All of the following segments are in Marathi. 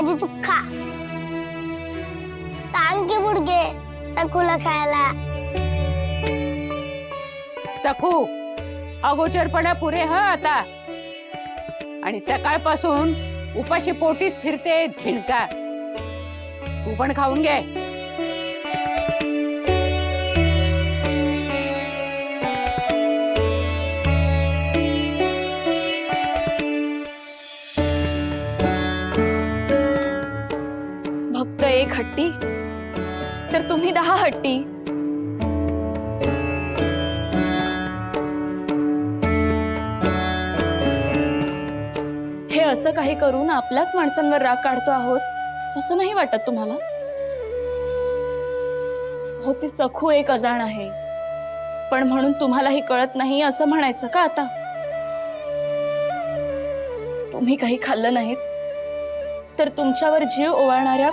पाहिजे तू खा. सांग की बुडगे सखूला खायला. सखू अगोचरपणा पुरे ह आता. आणि सकाळपासून उपाशी पोटीच फिरते झिणका. तू पण खाऊन घे. फक्त एक हट्टी तर तुम्ही 10 हट्टी. हे असं काही करून आपल्याच माणसांवर राग काढतो आहोत असं नाही वाटत तुम्हाला? हो, ती सखू एक अजाण आहे, पण म्हणून तुम्हालाही कळत नाही असं म्हणायचं का आता? तुम्ही काही खाल्लं नाहीत तर तुमच्यावर जीव ओवाळणाऱ्या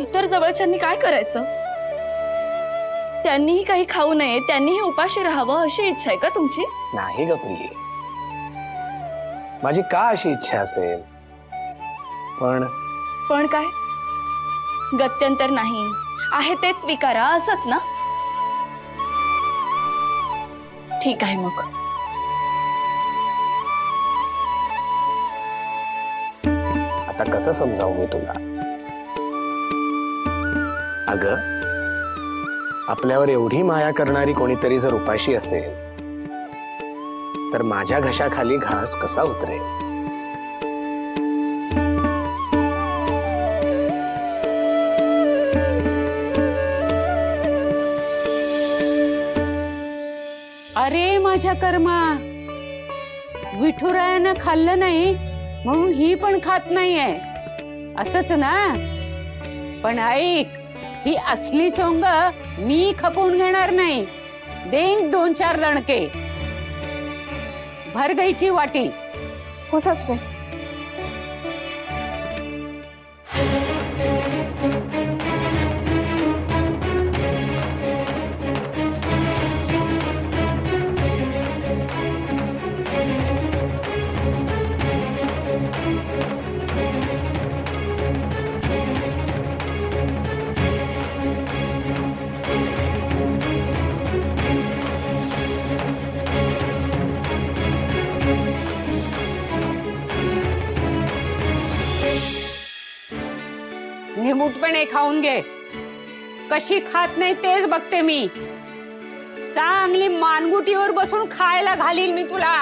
इतर जवळच्यांनी काय करायचं? त्यांनीही काही खाऊ नये, त्यांनीही उपाशी राहावं अशी इच्छा आहे का तुमची? नाही ग प्रिये, माझी का अशी इच्छा असेल? पण काय? गत्यंतर नाही आहे तेच स्वीकारा असंच ना? ठीक आहे मग. आता कसं समजावू मी तुला? अगं, आपल्यावर एवढी माया करणारी कोणीतरी जर उपाशी असेल तर माझ्या घशाखाली घास कसा उतरेल? अरे माझ्या कर्मा, विठुरायानं खाल्लं नाही म्हणून ही पण खात नाहीये असंच ना? पण ऐक, ही असली सोंग मी खपवून घेणार नाही. देईन 2-4 दणके. भर गाईची वाटी. हो सासू. निमूटपणे खाऊन घे. कशी खात नाही तेच बघते मी. चांगली मानगुटीवर बसून खायला घालील मी तुला.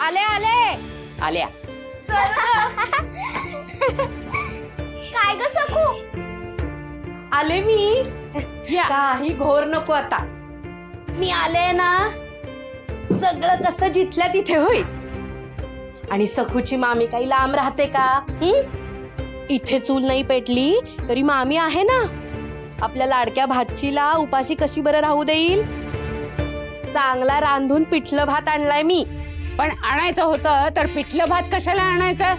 आले आले आल्या. काय ग सखू? आले मी. या. काही घोर नको आता. मी आले ना, सगळं कसं जिथल्या तिथे होईल. आणि सखूची मामी काही लांब राहते का? इथे चूल नाही पेटली तरी मामी आहे ना. आपल्या लाडक्या भाचीला उपाशी कशी बरं राहू देईल? चांगला रांधून पिठलं भात आणलाय मी. पण आणायचं होतं तर पिठलं भात कशाला आणायचं?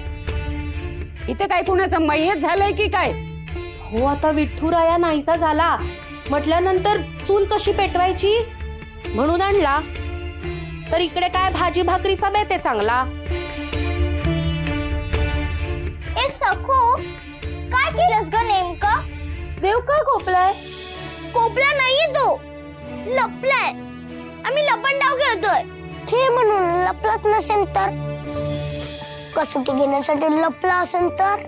इथे काय कुणाचं मयत झालंय की काय? हो, आता विठुराया नाहीसा झाला म्हटल्यानंतर चूल कशी पेटवायची म्हणून आणला. तर इकडे काय भाजी भाकरीचा बेत आहे चांगला. ए सखू, काय केलंस ग नेमकं? देव काय कोपलाय? कोपला नाहीये तो, लपलाय. आम्ही लपंडाव खेळतोय. हे म्हणून लपलाच नसेल तर? कसोटी घेण्यासाठी लपला असेल तर?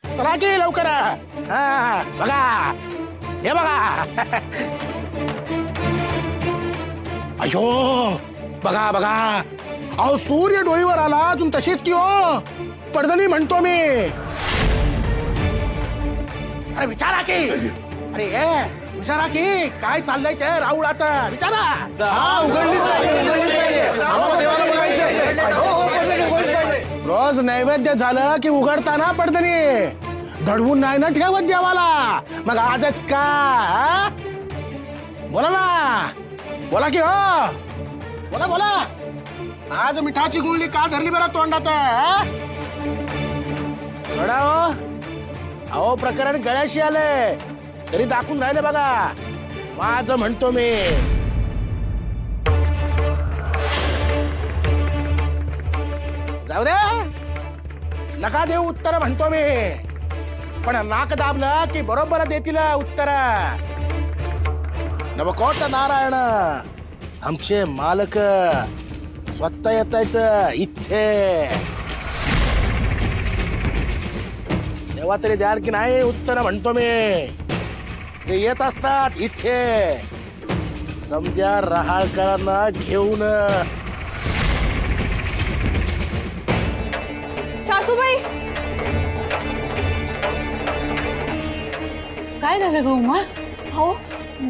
चला की लवकर. बघा, हे बघा. अयो, बघा बघा. अहो, सूर्य डोईवर आला अजून तशीच की हो. पडदणी म्हणतो मी. अरे विचारा की. अरे विचारा की काय चाललंय ते राहुल आता. विचारा. रोज नैवेद्य झालं की उघडताना पडदणी दडवून नाही ना ठेवत देवाला. मग आजच का? बोला ना, बोला की हो. बोला बोला. आज मिठाची गुळणी का धरली बरं तोंडात? अहो, प्रकरण गळ्याशी आले तरी दाखवून राहिले बघा. माझं म्हणतो मी. जाऊ दे, नका देऊ उत्तर म्हणतो मी, पण नाक दाबलं की बरोबर देतील उत्तर. नवकोट नारायण आमचे मालक स्वतः येत आहेत इथे. तेव्हा तरी द्याल की नाही उत्तर म्हणतो मी. ते येत असतात इथे समध्या रहाळकरांना घेऊन. सासूबाई, काय झालं ग उमा? हो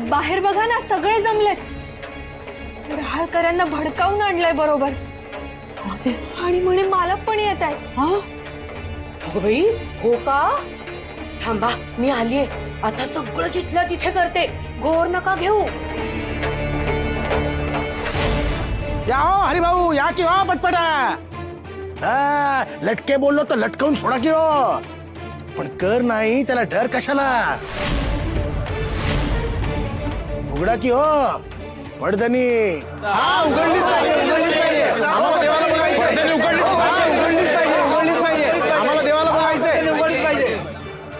बाहेर बघा ना, सगळे जमलेत. रहाळकरांना भडकावून आणलंय बरोबर, आणि म्हणे मालक पण येत आहेत. हो बाई, हो का? थांबा, मी आलीये. आता सगळं जिथल्या तिथे करते, घोर नका घेऊ. या हो हरिभाऊ, या की हो पटपटा. हा, लटके बोललो तर लटकवून सोडा की हो, पण कर नाही त्याला डर कशाला. उघडा की हो पडदनी. उघडलीच पाहिजे, उघडलीच पाहिजे. आम्हाला देवाला बघायचंय. उघडलीच पाहिजे, उघडलीच पाहिजे. आम्हाला देवाला बघायचंय. उघडलीच पाहिजे.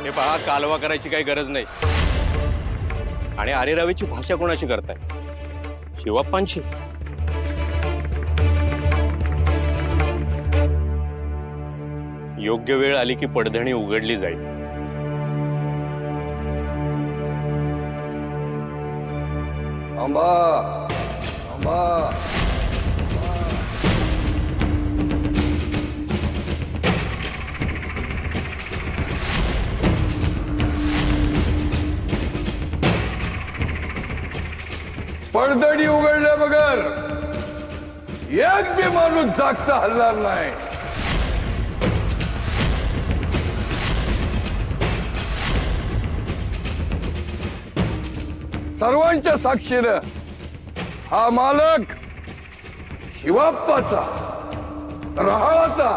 हे पहा, कालवा करायची काही गरज नाही. आणि आरेरावीची भाषा कोणाशी करताय? शिवाप्पांची. योग्य वेळ आली की पडधणी उघडली जाईल. थांबा, थांबा. पडदडी उघडल्या बगर एक बी माणूस जागता हलणार नाही. सर्वांच्या साक्षीनं हा मालक शिवाप्पाचा, रहाळाचा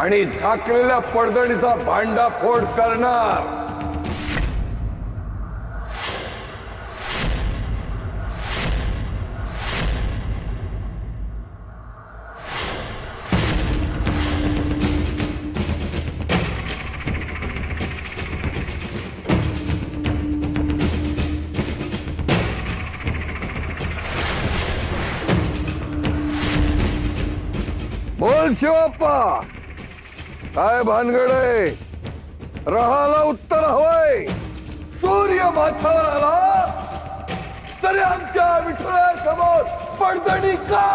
आणि झाकलेल्या पडदणीचा भांडाफोड करणार. बोल शिवाप्पा, काय भानगड आहे? रहाला उत्तर हवंय. सूर्य माथ्यावर आला तरी आमच्या विठुरायासमोर पडदणी का?